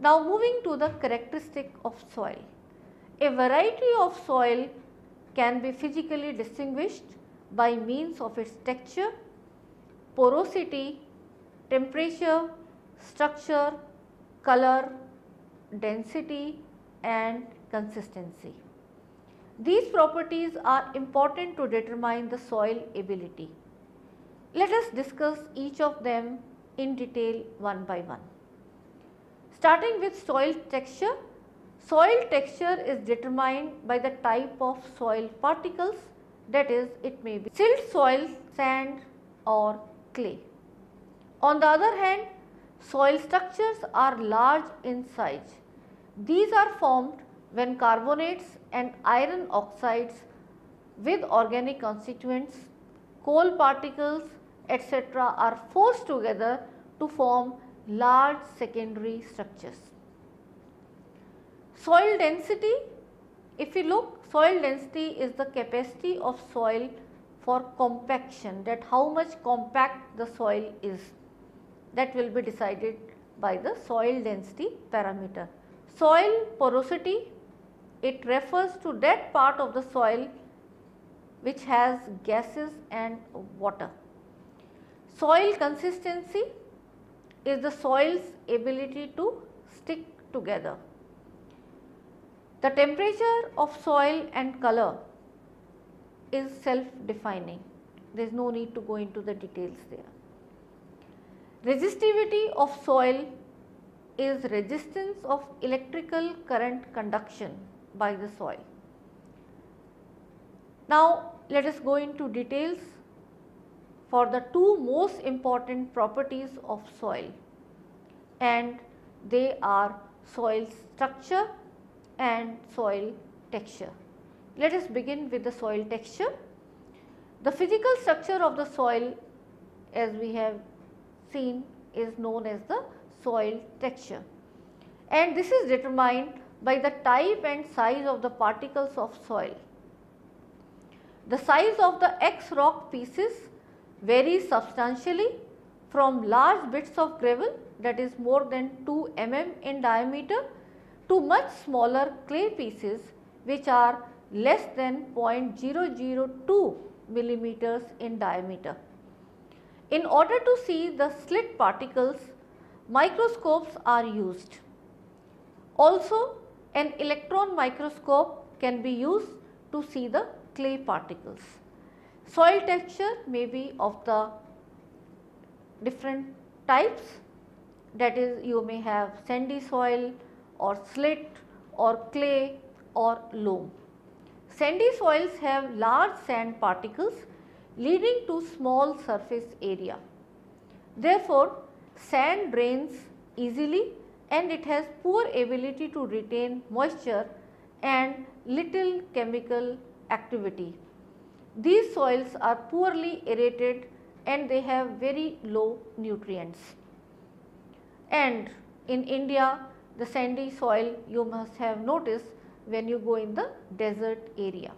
Now moving to the characteristic of soil. A variety of soil can be physically distinguished by means of its texture, porosity, temperature, structure, color, density and consistency. These properties are important to determine the soil ability. Let us discuss each of them in detail one by one. Starting with soil texture. Soil texture is determined by the type of soil particles, that is, it may be silt soil, sand or clay. On the other hand, soil structures are large in size. These are formed when carbonates and iron oxides with organic constituents, coal particles, etc. are forced together to form large secondary structures. Soil density, if you look, soil density is the capacity of soil for compaction, that how much compact the soil is, that will be decided by the soil density parameter. Soil porosity, it refers to that part of the soil which has gases and water. Soil consistency is the soil's ability to stick together. The temperature of soil and color is self-defining. There is no need to go into the details there. Resistivity of soil is resistance of electrical current conduction by the soil. Now let us go into details for the two most important properties of soil, and they are soil structure and soil texture. Let us begin with the soil texture. The physical structure of the soil, as we have seen, is known as the soil texture, and this is determined by the type and size of the particles of soil. The size of the X rock pieces varies substantially from large bits of gravel, that is more than 2 mm in diameter, to much smaller clay pieces which are less than 0.002 millimeters in diameter. In order to see the slit particles, microscopes are used. Also, an electron microscope can be used to see the clay particles. Soil texture may be of the different types, that is, you may have sandy soil or slit or clay or loam. Sandy soils have large sand particles leading to small surface area. Therefore, sand drains easily and it has poor ability to retain moisture and little chemical activity. These soils are poorly aerated and they have very low nutrients. And in India, the sandy soil you must have noticed when you go in the desert area.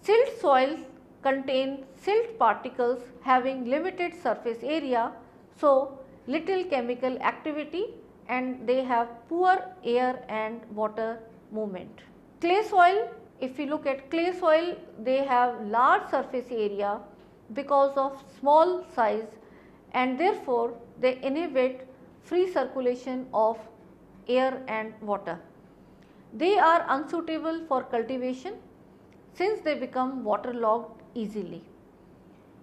Silt soils contain silt particles having limited surface area, so little chemical activity, and they have poor air and water movement. Clay soil, if you look at clay soil, they have large surface area because of small size, and therefore they inhibit free circulation of air and water. They are unsuitable for cultivation since they become waterlogged easily.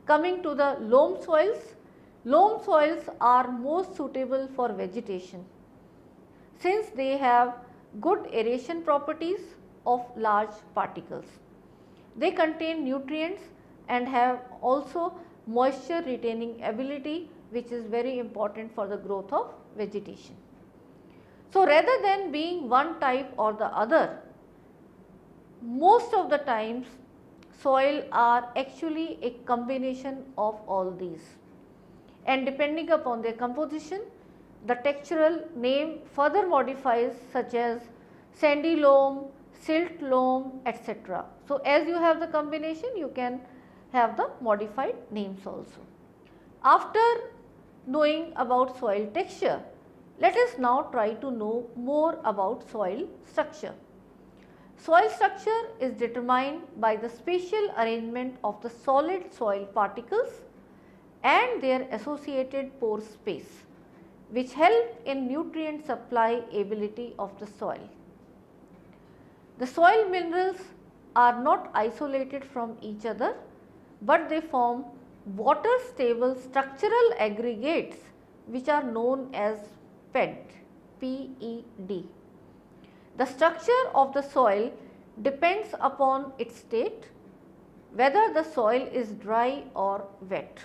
Coming to the loam soils are most suitable for vegetation since they have good aeration properties of large particles. They contain nutrients and have also moisture retaining ability, which is very important for the growth of vegetation. So, rather than being one type or the other, most of the times soil are actually a combination of all these, and depending upon their composition, the textural name further modifies, such as sandy loam, silt loam, etc. So, as you have the combination, you can have the modified names also. After knowing about soil texture, Let us now try to know more about soil structure. Soil structure is determined by the spatial arrangement of the solid soil particles and their associated pore space, which help in nutrient supply ability of the soil. The soil minerals are not isolated from each other, but they form water stable structural aggregates which are known as PED. P-E-D. The structure of the soil depends upon its state, whether the soil is dry or wet.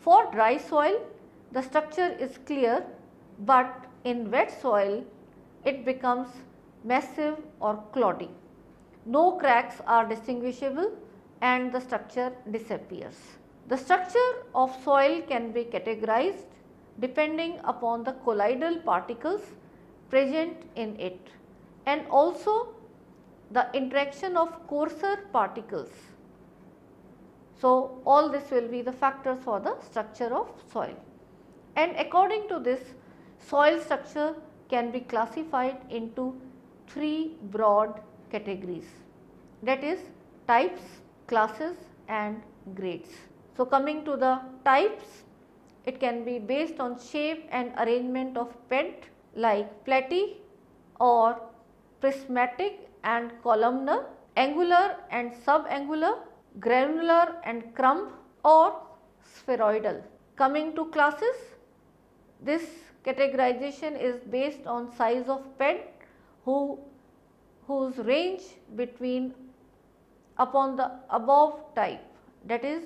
For dry soil, the structure is clear, but in wet soil, it becomes massive or cloddy. No cracks are distinguishable and the structure disappears. The structure of soil can be categorized depending upon the colloidal particles present in it and also the interaction of coarser particles. So, all this will be the factors for the structure of soil, and according to this, soil structure can be classified into three broad categories, that is types, classes and grades. So, coming to the types, it can be based on shape and arrangement of PED like platy or prismatic and columnar, angular and subangular, granular and crumb or spheroidal. Coming to classes, this categorization is based on size of PED whose range between upon the above type, that is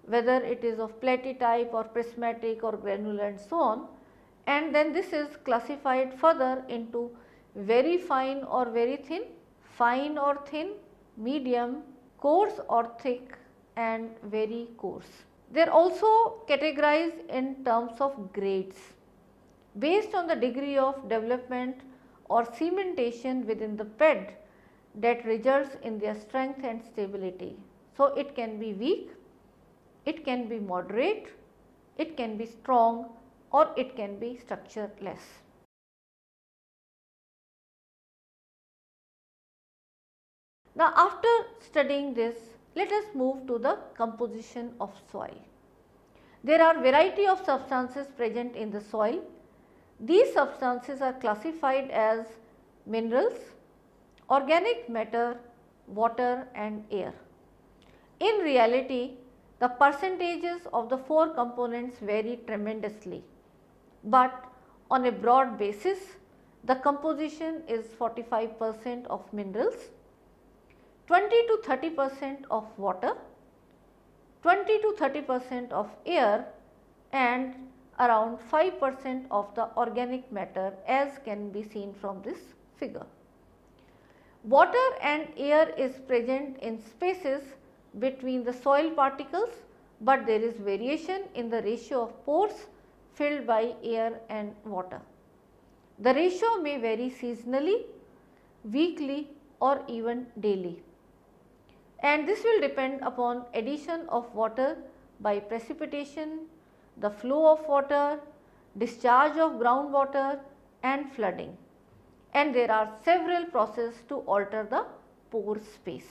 whether it is of platy type or prismatic or granular and so on, and then this is classified further into very fine or very thin, fine or thin, medium, coarse or thick and very coarse. They are also categorized in terms of grades based on the degree of development or cementation within the PED that results in their strength and stability. So, it can be weak, it can be moderate, it can be strong or it can be structureless. Now, after studying this, let us move to the composition of soil. There are variety of substances present in the soil. These substances are classified as minerals, organic matter, water and air. In reality, the percentages of the four components vary tremendously, but on a broad basis, the composition is 45% of minerals, 20 to 30% of water, 20 to 30% of air and around 5% of the organic matter, as can be seen from this figure. Water and air is present in spaces between the soil particles, but there is variation in the ratio of pores filled by air and water. The ratio may vary seasonally, weekly or even daily, and this will depend upon addition of water by precipitation, the flow of water, discharge of groundwater and flooding, and there are several processes to alter the pore space.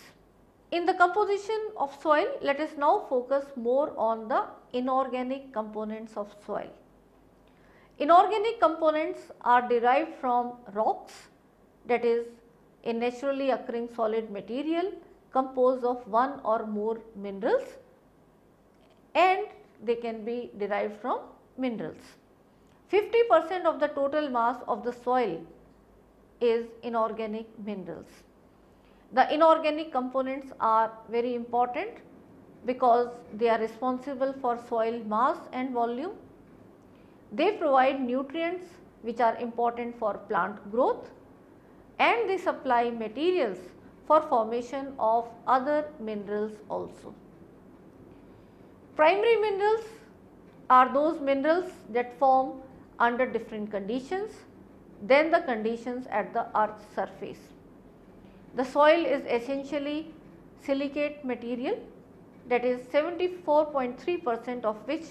In the composition of soil, let us now focus more on the inorganic components of soil. Inorganic components are derived from rocks, that is a naturally occurring solid material composed of one or more minerals, and they can be derived from minerals. 50% of the total mass of the soil is inorganic minerals. The inorganic components are very important because they are responsible for soil mass and volume. They provide nutrients which are important for plant growth, and they supply materials for formation of other minerals also. Primary minerals are those minerals that form under different conditions than the conditions at the earth's surface. The soil is essentially silicate material, that is 74.3% of which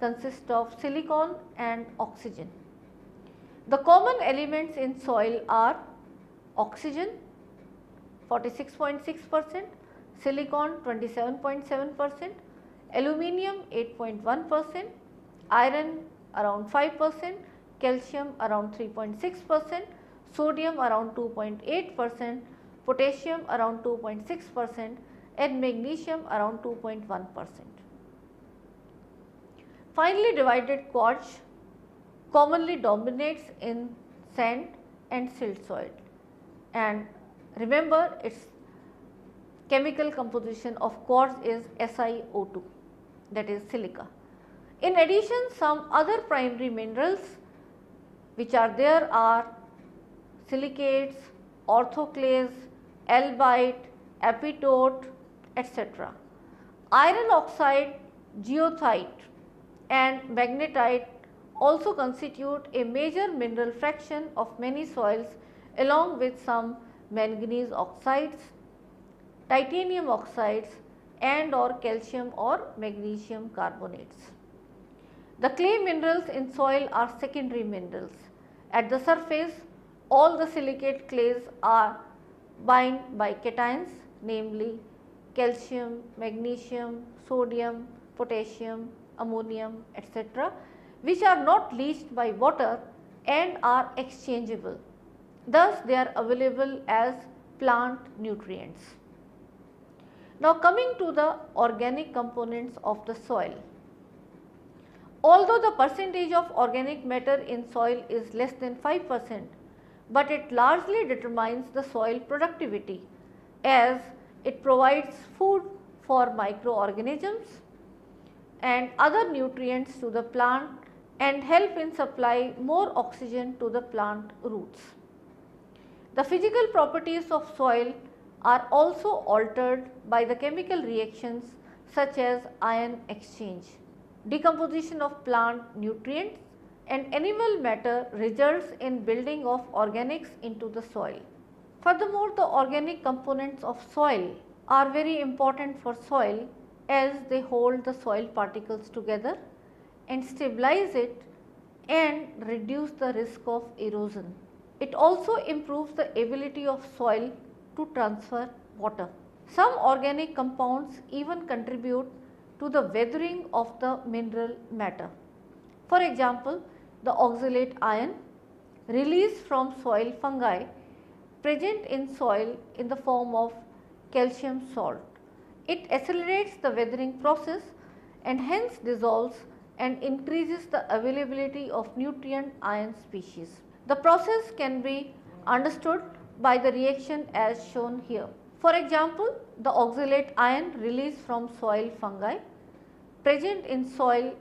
consists of silicon and oxygen. The common elements in soil are oxygen 46.6%, silicon 27.7%, aluminium 8.1%, iron around 5%, calcium around 3.6%, sodium around 2.8%, potassium around 2.6% and magnesium around 2.1%. Finely divided quartz commonly dominates in sand and silt soil, and remember its chemical composition of quartz is SiO2, that is silica. In addition, some other primary minerals which are there are silicates, orthoclase, albite, epitote, etc. Iron oxide, geothite and magnetite also constitute a major mineral fraction of many soils, along with some manganese oxides, titanium oxides and or calcium or magnesium carbonates. The clay minerals in soil are secondary minerals. At the surface, all the silicate clays are bound by cations, namely calcium, magnesium, sodium, potassium, ammonium, etc., which are not leached by water and are exchangeable. Thus, they are available as plant nutrients. Now, coming to the organic components of the soil. Although the percentage of organic matter in soil is less than 5%, but it largely determines the soil productivity, as it provides food for microorganisms and other nutrients to the plant and help in supply more oxygen to the plant roots. The physical properties of soil are also altered by the chemical reactions such as ion exchange. Decomposition of plant nutrients and animal matter results in building of organics into the soil. Furthermore, the organic components of soil are very important for soil, as they hold the soil particles together and stabilize it and reduce the risk of erosion. It also improves the ability of soil to transfer water. Some organic compounds even contribute to the weathering of the mineral matter. For example, the oxalate ion released from soil fungi present in soil in the form of calcium salt. It accelerates the weathering process and hence dissolves and increases the availability of nutrient ion species. The process can be understood by the reaction as shown here. For example, the oxalate ion released from soil fungi present in soil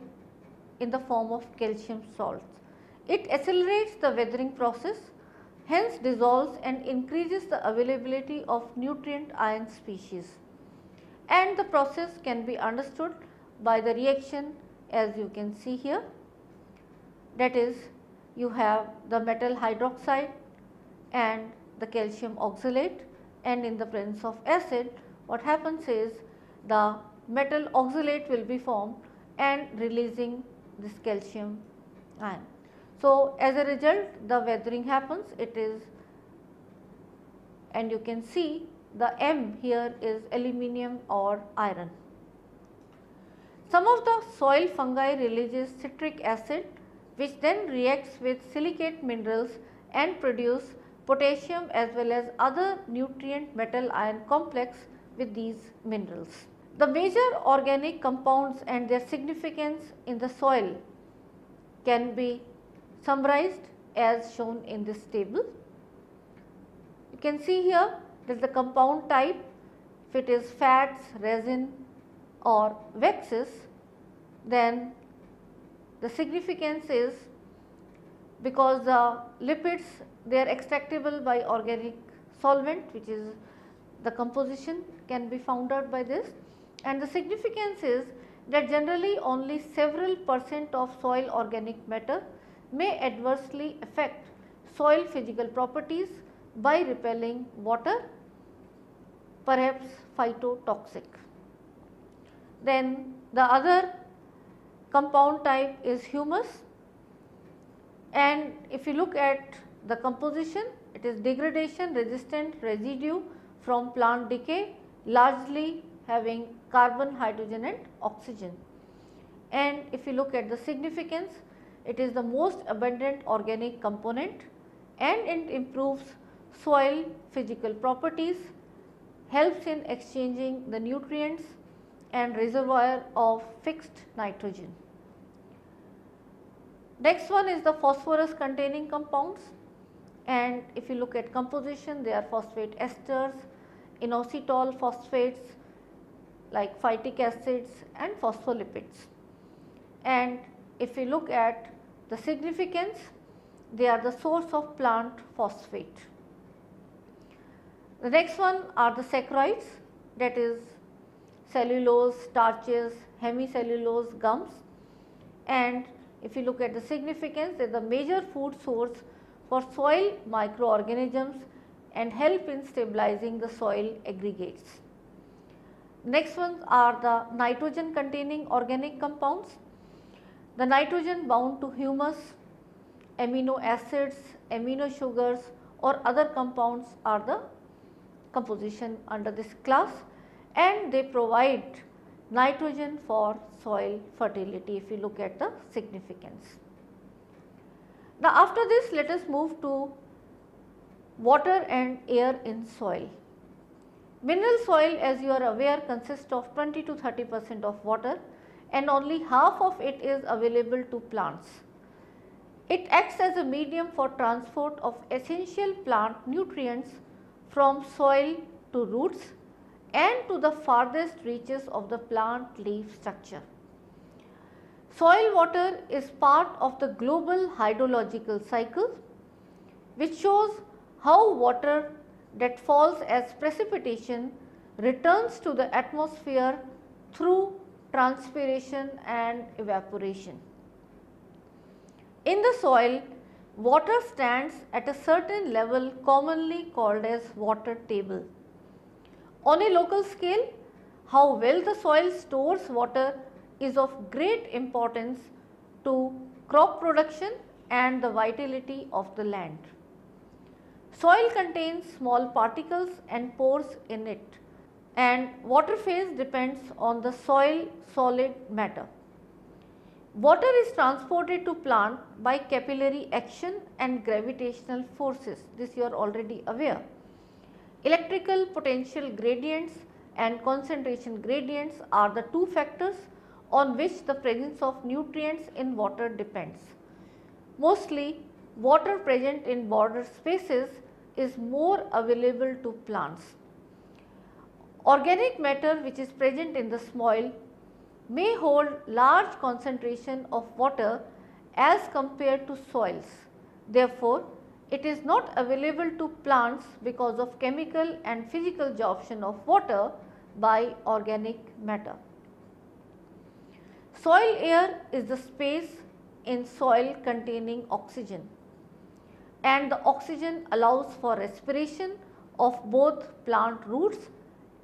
in the form of calcium salts. It accelerates the weathering process, hence dissolves and increases the availability of nutrient ion species, and the process can be understood by the reaction as you can see here, that is, you have the metal hydroxide and the calcium oxalate, and in the presence of acid what happens is the metal oxalate will be formed and releasing this calcium ion. So, as a result the weathering happens, it is, and you can see the M here is aluminium or iron. Some of the soil fungi releases citric acid, which then reacts with silicate minerals and produce potassium as well as other nutrient metal ion complex with these minerals. The major organic compounds and their significance in the soil can be summarized as shown in this table. You can see here that the compound type, if it is fats, resin or waxes, then the significance is because the lipids, they are extractable by organic solvent, which is the composition can be found out by this, and the significance is that generally only several percent of soil organic matter may adversely affect soil physical properties by repelling water, perhaps phytotoxic. Then the other compound type is humus, And if you look at the composition, it is degradation resistant residue from plant decay, largely having carbon, hydrogen and oxygen. And if you look at the significance, it is the most abundant organic component and it improves soil physical properties, helps in exchanging the nutrients and reservoir of fixed nitrogen. Next one is the phosphorus containing compounds, and if you look at composition, they are phosphate esters, inositol phosphates like phytic acids and phospholipids. And if we look at the significance, they are the source of plant phosphate. The next one are the saccharides, that is cellulose, starches, hemicellulose, gums, and if you look at the significance, they are the major food source for soil microorganisms and help in stabilizing the soil aggregates. Next ones are the nitrogen containing organic compounds. The nitrogen bound to humus, amino acids, amino sugars or other compounds are the composition under this class, and they provide nitrogen for soil fertility if you look at the significance. Now after this, let us move to water and air in soil. Mineral soil, as you are aware, consists of 20 to 30% of water and only half of it is available to plants. It acts as a medium for transport of essential plant nutrients from soil to roots and to the farthest reaches of the plant leaf structure. Soil water is part of the global hydrological cycle, which shows how water that falls as precipitation returns to the atmosphere through transpiration and evaporation. In the soil, water stands at a certain level commonly called as water table. On a local scale, how well the soil stores water is of great importance to crop production and the vitality of the land. Soil contains small particles and pores in it, and water phase depends on the soil solid matter. Water is transported to plant by capillary action and gravitational forces, this you are already aware. Electrical potential gradients and concentration gradients are the two factors on which the presence of nutrients in water depends. Mostly, water present in border spaces is more available to plants. Organic matter which is present in the soil may hold large concentration of water as compared to soils. Therefore, it is not available to plants because of chemical and physical absorption of water by organic matter. Soil air is the space in soil containing oxygen, and the oxygen allows for respiration of both plant roots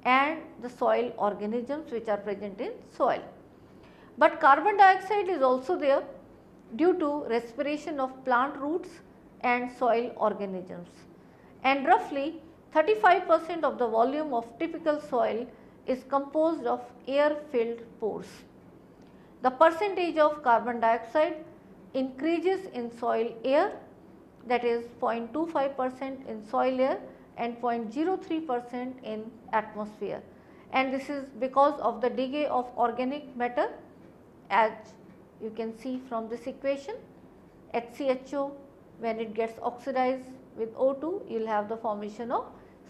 and the soil organisms which are present in soil. But carbon dioxide is also there due to respiration of plant roots and soil organisms, and roughly 35% of the volume of typical soil is composed of air filled pores. The percentage of carbon dioxide increases in soil air, that is 0.25% in soil air and 0.03% in atmosphere, and this is because of the decay of organic matter, as you can see from this equation. HCHO, when it gets oxidized with O2, you will have the formation of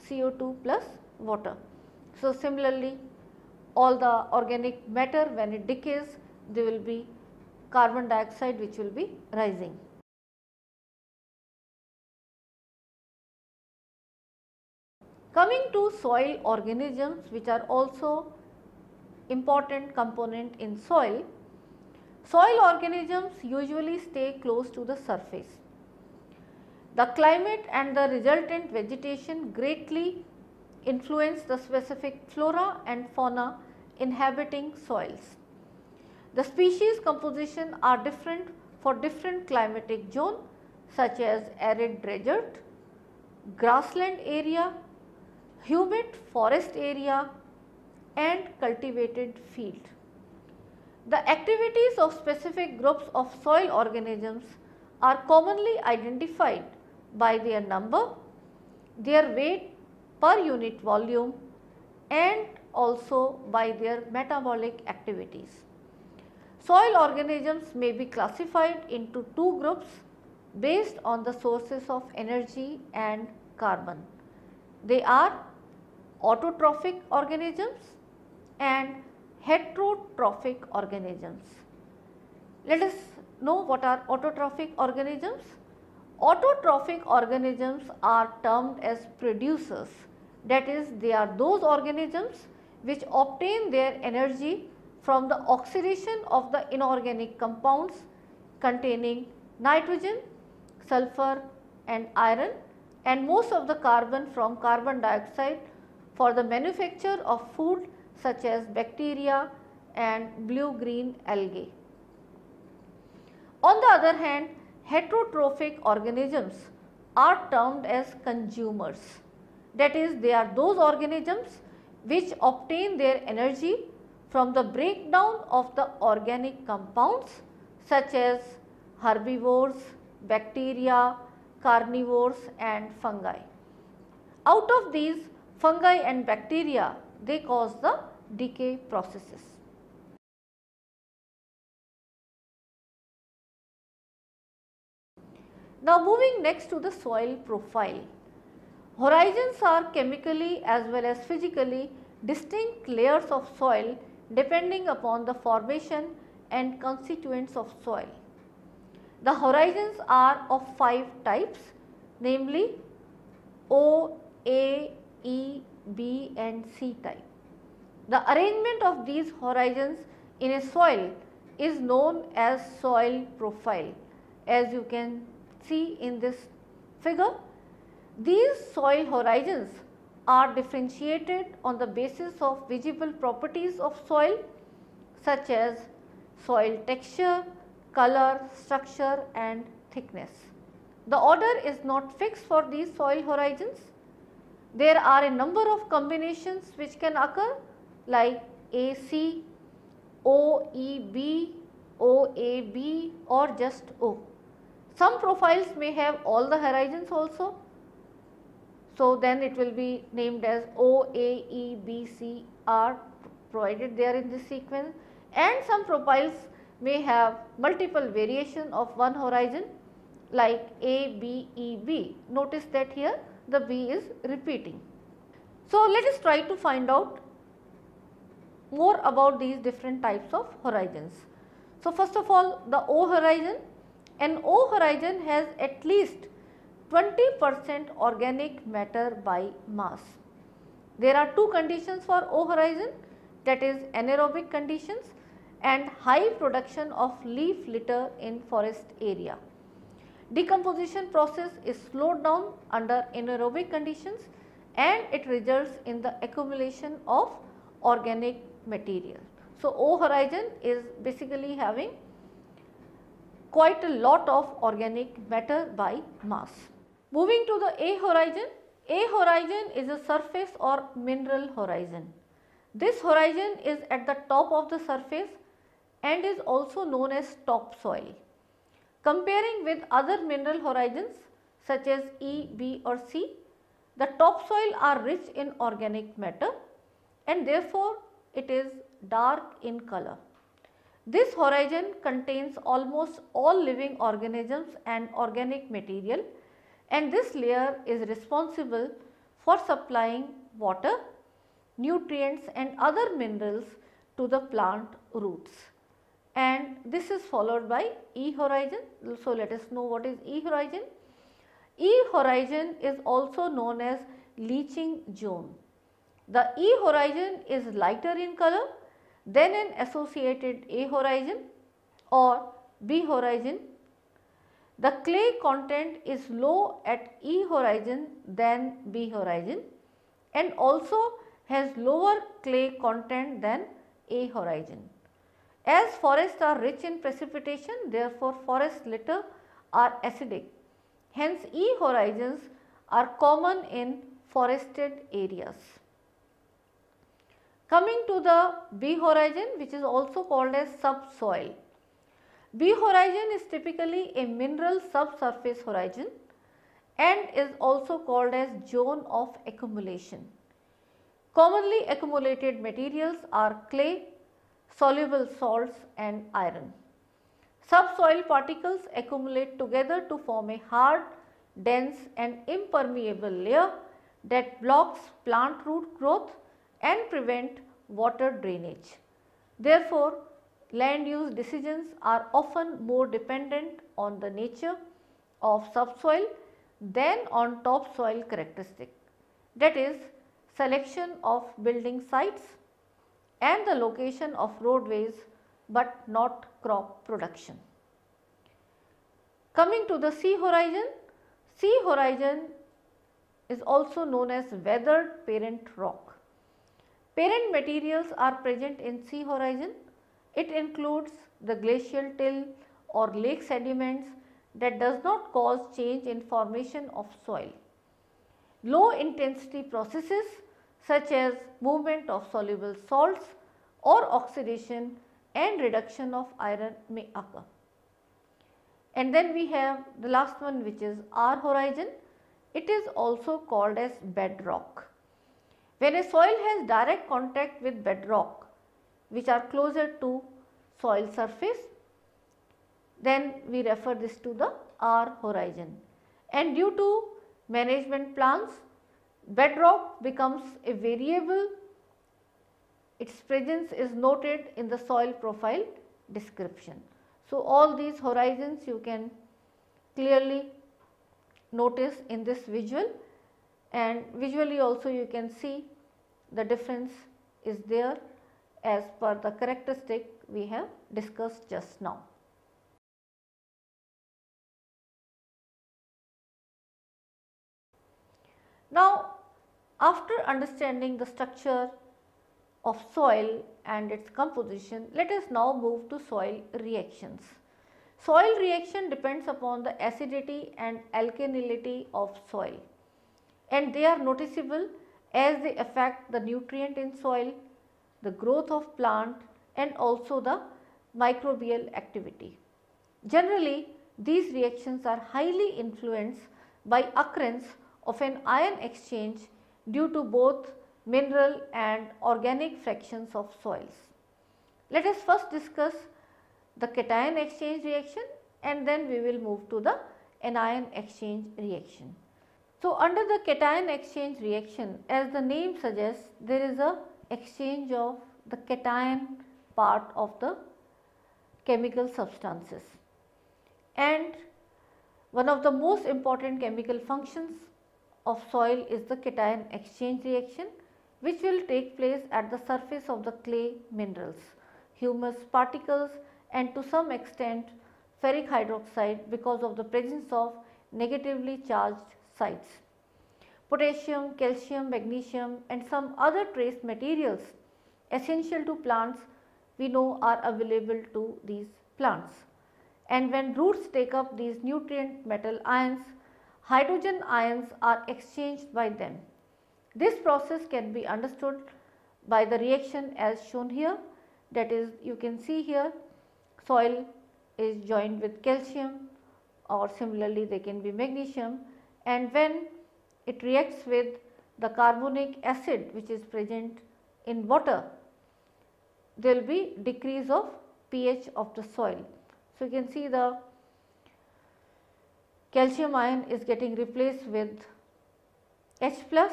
CO2 plus water. So similarly, all the organic matter, when it decays, there will be carbon dioxide which will be rising. Coming to soil organisms which are also important component in soil, soil organisms usually stay close to the surface. The climate and the resultant vegetation greatly influence the specific flora and fauna inhabiting soils. The species composition are different for different climatic zone such as arid desert, grassland area, humid forest area and cultivated field. The activities of specific groups of soil organisms are commonly identified by their number, their weight per unit volume and also by their metabolic activities. Soil organisms may be classified into two groups based on the sources of energy and carbon. They are autotrophic organisms and heterotrophic organisms. Let us know what are autotrophic organisms. Autotrophic organisms are termed as producers, that is, they are those organisms which obtain their energy from the oxidation of the inorganic compounds containing nitrogen, sulfur and iron and most of the carbon from carbon dioxide for the manufacture of food such as bacteria and blue-green algae. On the other hand, heterotrophic organisms are termed as consumers, that is, they are those organisms which obtain their energy from the breakdown of the organic compounds such as herbivores, bacteria, carnivores and fungi. Out of these fungi and bacteria, they cause the decay processes. Now moving next to the soil profile. Horizons are chemically as well as physically distinct layers of soil depending upon the formation and constituents of soil. The horizons are of 5 types, namely O, A, E, B and C type. The arrangement of these horizons in a soil is known as soil profile. As you can see in this figure, these soil horizons are differentiated on the basis of visible properties of soil such as soil texture, color, structure and thickness. The order is not fixed for these soil horizons. There are a number of combinations which can occur like AC, OEB, OAB or just O. Some profiles may have all the horizons also. So then it will be named as OAEBCR provided there in this sequence, and some profiles may have multiple variation of one horizon like ABEB. Notice that here the B is repeating. So let us try to find out more about these different types of horizons. So first of all, the O horizon. An O horizon has at least 20% organic matter by mass. There are two conditions for O horizon, that is anaerobic conditions and high production of leaf litter in forest area. Decomposition process is slowed down under anaerobic conditions and it results in the accumulation of organic material. So O horizon is basically having quite a lot of organic matter by mass. Moving to the A horizon. A horizon is a surface or mineral horizon. This horizon is at the top of the surface and is also known as topsoil. Comparing with other mineral horizons such as E, B or C, the topsoil are rich in organic matter and therefore it is dark in color. This horizon contains almost all living organisms and organic material, and this layer is responsible for supplying water, nutrients and other minerals to the plant roots. And this is followed by E horizon. So let us know what is E horizon. E horizon is also known as leaching zone. The E horizon is lighter in color than an associated A horizon or B horizon. The clay content is low at E horizon than B horizon and also has lower clay content than A horizon. As forests are rich in precipitation, therefore forest litter are acidic. Hence, E horizons are common in forested areas. Coming to the B horizon, which is also called as subsoil. B horizon is typically a mineral subsurface horizon and is also called as zone of accumulation. Commonly accumulated materials are clay, soluble salts and iron. Subsoil particles accumulate together to form a hard, dense and impermeable layer that blocks plant root growth and prevent water drainage. Therefore, land use decisions are often more dependent on the nature of subsoil than on topsoil characteristic, that is selection of building sites and the location of roadways, but not crop production. Coming to the sea horizon is also known as weathered parent rock. Parent materials are present in sea horizon. It includes the glacial till or lake sediments that does not cause change in formation of soil. Low intensity processes such as movement of soluble salts or oxidation and reduction of iron may occur. And then we have the last one, which is R horizon. It is also called as bedrock. When a soil has direct contact with bedrock, which are closer to soil surface, then we refer this to the R horizon. And due to management plans, bedrock becomes a variable. Its presence is noted in the soil profile description. So, all these horizons you can clearly notice in this visual, and visually also you can see the difference is there as per the characteristic we have discussed just now. Now, after understanding the structure of soil and its composition, let us now move to soil reactions. Soil reaction depends upon the acidity and alkalinity of soil, and they are noticeable as they affect the nutrient in soil, the growth of plant and also the microbial activity. Generally, these reactions are highly influenced by occurrence of an ion exchange due to both mineral and organic fractions of soils. Let us first discuss the cation exchange reaction and then we will move to the anion exchange reaction. So, under the cation exchange reaction, as the name suggests, there is a exchange of the cation part of the chemical substances, and one of the most important chemical functions of soil is the cation exchange reaction, which will take place at the surface of the clay minerals, humus particles and to some extent ferric hydroxide because of the presence of negatively charged sites. Potassium, calcium, magnesium and some other trace materials essential to plants we know are available to these plants. And when roots take up these nutrient metal ions, hydrogen ions are exchanged by them. This process can be understood by the reaction as shown here, that is, you can see here soil is joined with calcium or similarly they can be magnesium, and when it reacts with the carbonic acid which is present in water, there will be decrease of pH of the soil. So, you can see the calcium ion is getting replaced with H plus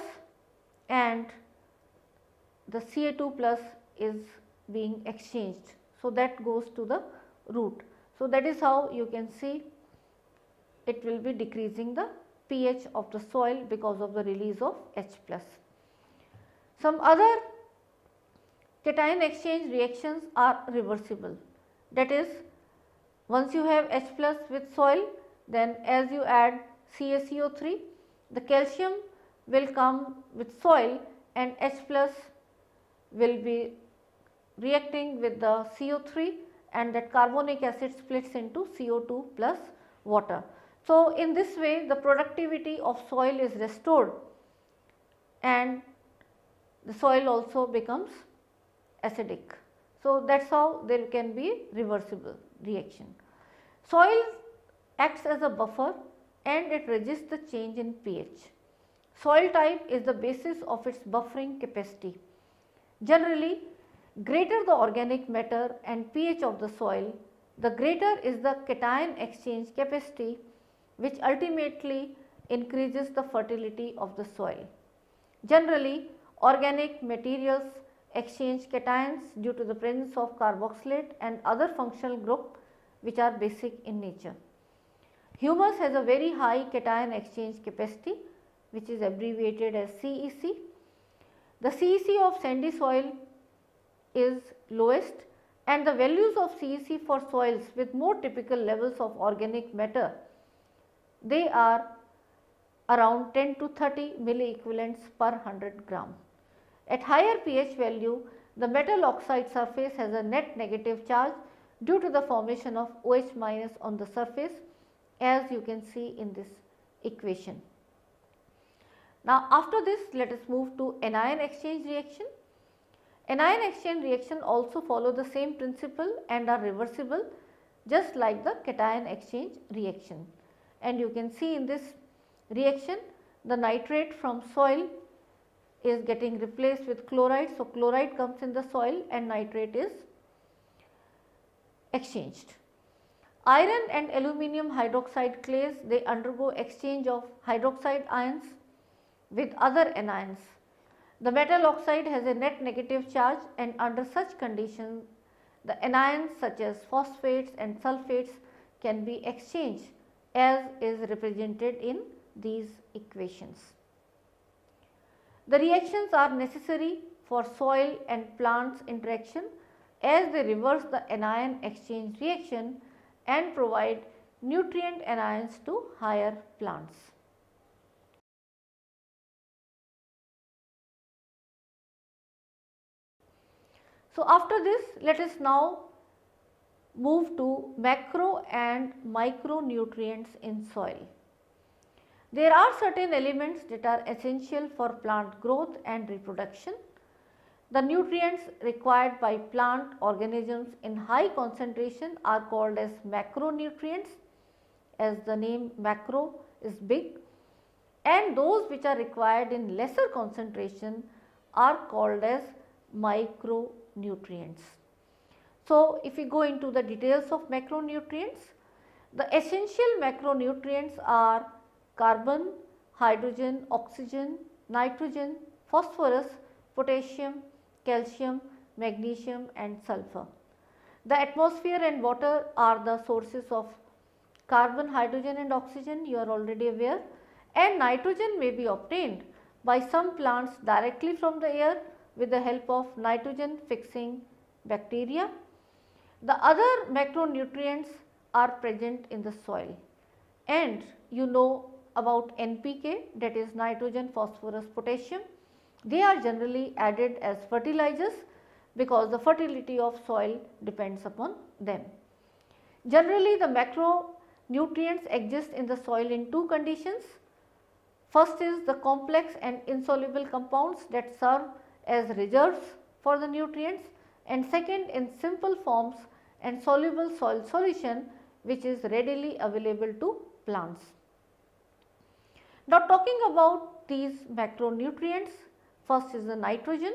and the Ca2 plus is being exchanged. So, that goes to the root. So, that is how you can see it will be decreasing the pH of the soil because of the release of H plus. Some other cation exchange reactions are reversible, that is, once you have H plus with soil, then as you add CaCO3, the calcium will come with soil and H plus will be reacting with the CO3 and that carbonic acid splits into CO2 plus water. So, in this way the productivity of soil is restored and the soil also becomes acidic. So, that is how there can be reversible reaction. Soil acts as a buffer and it resists the change in pH. Soil type is the basis of its buffering capacity. Generally, greater the organic matter and pH of the soil, the greater is the cation exchange capacity, which ultimately increases the fertility of the soil. Generally, organic materials exchange cations due to the presence of carboxylate and other functional group which are basic in nature. Humus has a very high cation exchange capacity, which is abbreviated as CEC. The CEC of sandy soil is lowest, and the values of CEC for soils with more typical levels of organic matter, they are around 10 to 30 milliequivalents per 100 gram. At higher pH value, the metal oxide surface has a net negative charge due to the formation of OH minus on the surface, as you can see in this equation. Now, after this, let us move to anion exchange reaction. Anion exchange reaction also follow the same principle and are reversible, just like the cation exchange reaction. And you can see in this reaction, the nitrate from soil is getting replaced with chloride. So, chloride comes in the soil and nitrate is exchanged. Iron and aluminum hydroxide clays, they undergo exchange of hydroxide ions with other anions. The metal oxide has a net negative charge, and under such conditions the anions such as phosphates and sulfates can be exchanged, as is represented in these equations. The reactions are necessary for soil and plants interaction, as they reverse the anion exchange reaction and provide nutrient anions to higher plants. So, after this, let us now move to macro and micronutrients in soil. There are certain elements that are essential for plant growth and reproduction. The nutrients required by plant organisms in high concentration are called as macronutrients, as the name macro is big, and those which are required in lesser concentration are called as micronutrients. So, if we go into the details of macronutrients, the essential macronutrients are carbon, hydrogen, oxygen, nitrogen, phosphorus, potassium, calcium, magnesium and sulfur. The atmosphere and water are the sources of carbon, hydrogen and oxygen, you are already aware, and nitrogen may be obtained by some plants directly from the air with the help of nitrogen fixing bacteria. The other macronutrients are present in the soil, and you know about NPK, that is nitrogen, phosphorus, potassium. They are generally added as fertilizers because the fertility of soil depends upon them. Generally, the macronutrients exist in the soil in two conditions. First is the complex and insoluble compounds that serve as reserves for the nutrients, and second in simple forms and soluble soil solution which is readily available to plants. Now, talking about these macronutrients, first is the nitrogen.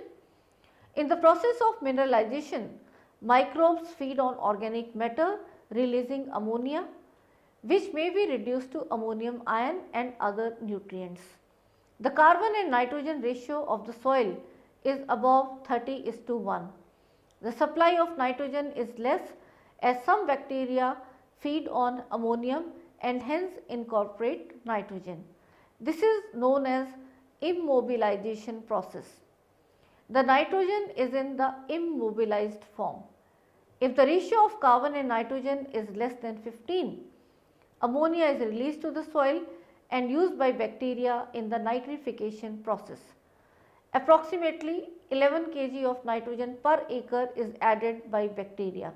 In the process of mineralization, microbes feed on organic matter releasing ammonia, which may be reduced to ammonium ion and other nutrients. The carbon and nitrogen ratio of the soil is above 30:1. The supply of nitrogen is less, as some bacteria feed on ammonium and hence incorporate nitrogen. This is known as immobilization process. The nitrogen is in the immobilized form. If the ratio of carbon and nitrogen is less than 15, ammonia is released to the soil and used by bacteria in the nitrification process. Approximately 11 kg of nitrogen per acre is added by bacteria.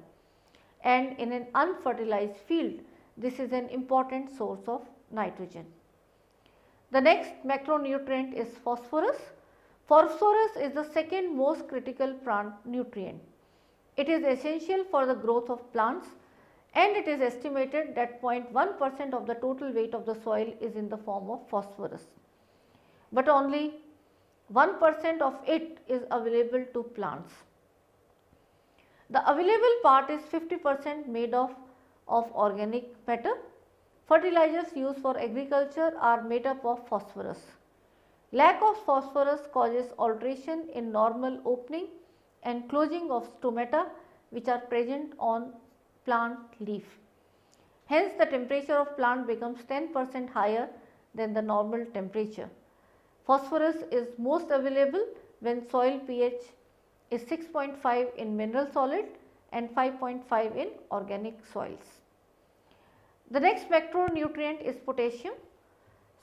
and in an unfertilized field, this is an important source of nitrogen. The next macronutrient is phosphorus. Phosphorus is the second most critical plant nutrient. It is essential for the growth of plants, and it is estimated that 0.1% of the total weight of the soil is in the form of phosphorus, but only 1% of it is available to plants. The available part is 50% made of organic matter. Fertilizers used for agriculture are made up of phosphorus. Lack of phosphorus causes alteration in normal opening and closing of stomata which are present on plant leaf. Hence, the temperature of plant becomes 10% higher than the normal temperature. Phosphorus is most available when soil pH is 6.5 in mineral solid and 5.5 in organic soils. The next macronutrient is potassium.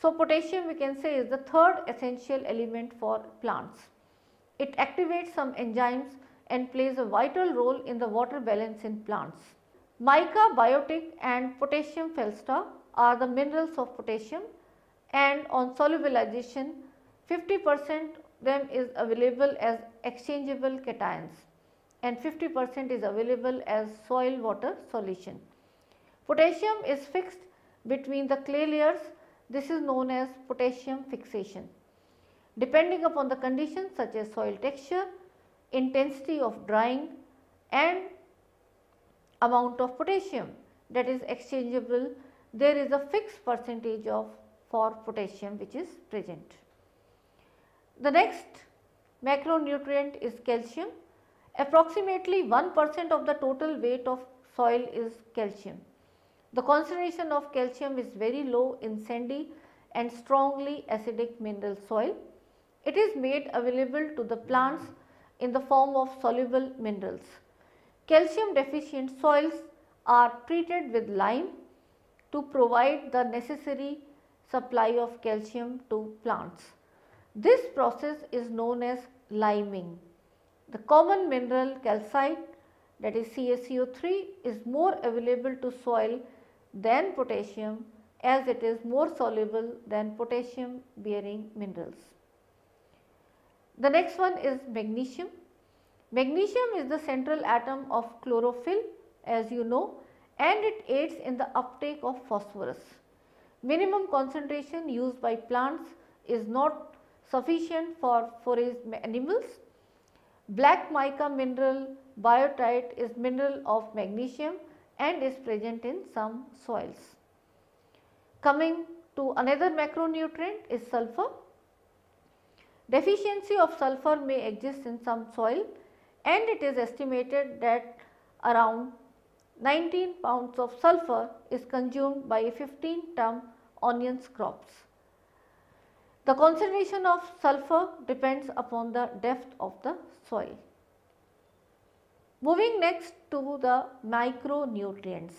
So, potassium we can say is the third essential element for plants. It activates some enzymes and plays a vital role in the water balance in plants. Mica, biotic and potassium feldspar are the minerals of potassium, and on solubilization 50% them is available as exchangeable cations and 50% is available as soil water solution. Potassium is fixed between the clay layers. This is known as potassium fixation. Depending upon the conditions such as soil texture, intensity of drying and amount of potassium that is exchangeable, there is a fixed percentage for potassium which is present. The next macronutrient is calcium. Approximately 1% of the total weight of soil is calcium. The concentration of calcium is very low in sandy and strongly acidic mineral soil. It is made available to the plants in the form of soluble minerals. Calcium deficient soils are treated with lime to provide the necessary supply of calcium to plants. This process is known as liming. The common mineral calcite, that is CaCO3, is more available to soil than potassium, as it is more soluble than potassium bearing minerals. The next one is magnesium. Magnesium is the central atom of chlorophyll, as you know, and it aids in the uptake of phosphorus. Minimum concentration used by plants is not sufficient for forage animals. Black mica mineral biotite is mineral of magnesium and is present in some soils. Coming to another macronutrient is sulfur. Deficiency of sulfur may exist in some soil, and it is estimated that around 19 pounds of sulfur is consumed by a 15-ton onions crops. The concentration of sulfur depends upon the depth of the soil. Moving next to the micronutrients.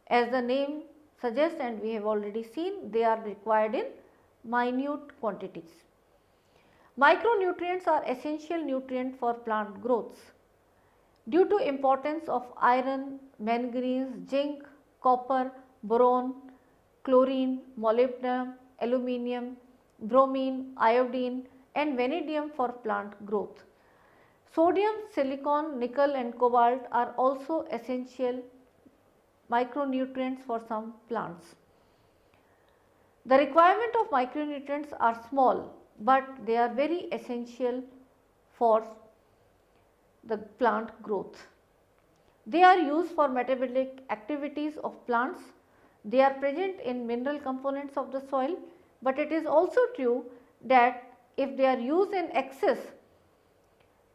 As the name suggests, and we have already seen, they are required in minute quantities. Micronutrients are essential nutrient for plant growths. Due to importance of iron, manganese, zinc, copper, boron, chlorine, molybdenum, aluminium, bromine, iodine and vanadium for plant growth. Sodium, silicon, nickel and cobalt are also essential micronutrients for some plants. The requirement of micronutrients are small, but they are very essential for the plant growth. They are used for metabolic activities of plants. They are present in mineral components of the soil, but it is also true that if they are used in excess,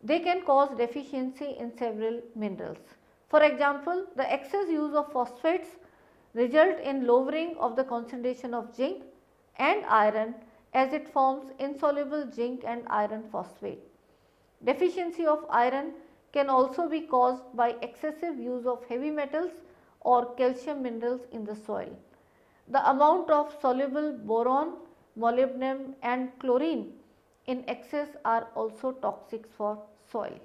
they can cause deficiency in several minerals. For example, the excess use of phosphates result in lowering of the concentration of zinc and iron, as it forms insoluble zinc and iron phosphate. Deficiency of iron can also be caused by excessive use of heavy metals or calcium minerals in the soil. The amount of soluble boron, molybdenum and chlorine in excess are also toxic for soil.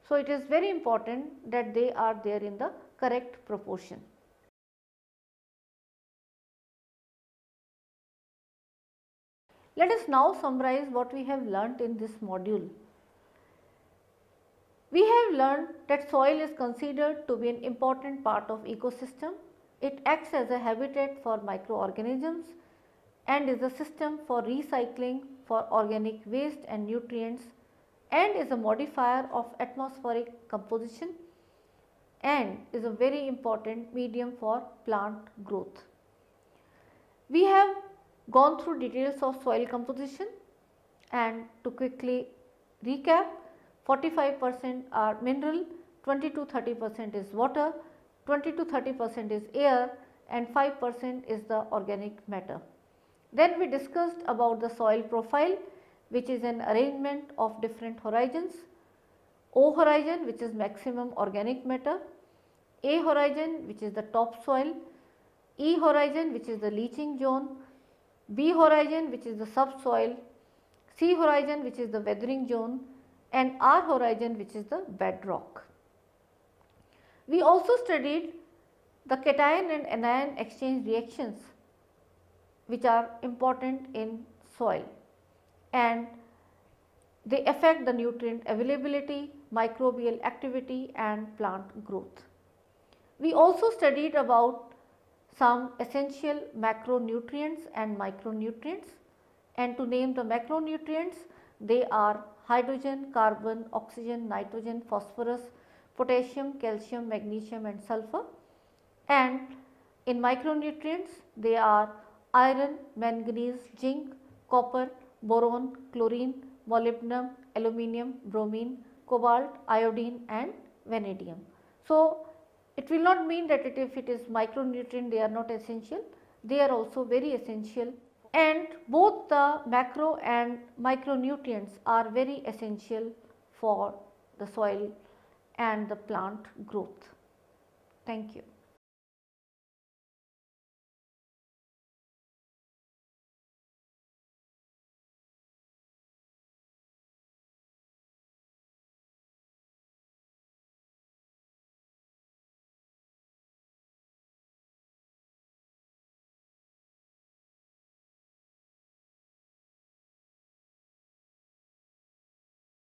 So, it is very important that they are there in the correct proportion. Let us now summarize what we have learnt in this module. We have learned that soil is considered to be an important part of ecosystem. It acts as a habitat for microorganisms and is a system for recycling for organic waste and nutrients, and is a modifier of atmospheric composition and is a very important medium for plant growth. We have gone through details of soil composition, and to quickly recap, 45% are mineral, 20 to 30% is water, 20 to 30% is air, and 5% is the organic matter. Then we discussed about the soil profile, which is an arrangement of different horizons. O horizon, which is maximum organic matter, A horizon, which is the topsoil, E horizon, which is the leaching zone, B horizon, which is the subsoil, C horizon, which is the weathering zone, and R horizon, which is the bedrock. We also studied the cation and anion exchange reactions, which are important in soil, and they affect the nutrient availability, microbial activity, and plant growth. We also studied about some essential macronutrients and micronutrients, and to name the macronutrients, they are hydrogen, carbon, oxygen, nitrogen, phosphorus, potassium, calcium, magnesium, and sulfur. And in micronutrients, they are iron, manganese, zinc, copper, boron, chlorine, molybdenum, aluminium, bromine, cobalt, iodine, and vanadium. So, it will not mean that if it is micronutrient they are not essential, they are also very essential, and both the macro and micronutrients are very essential for the soil and the plant growth. Thank you.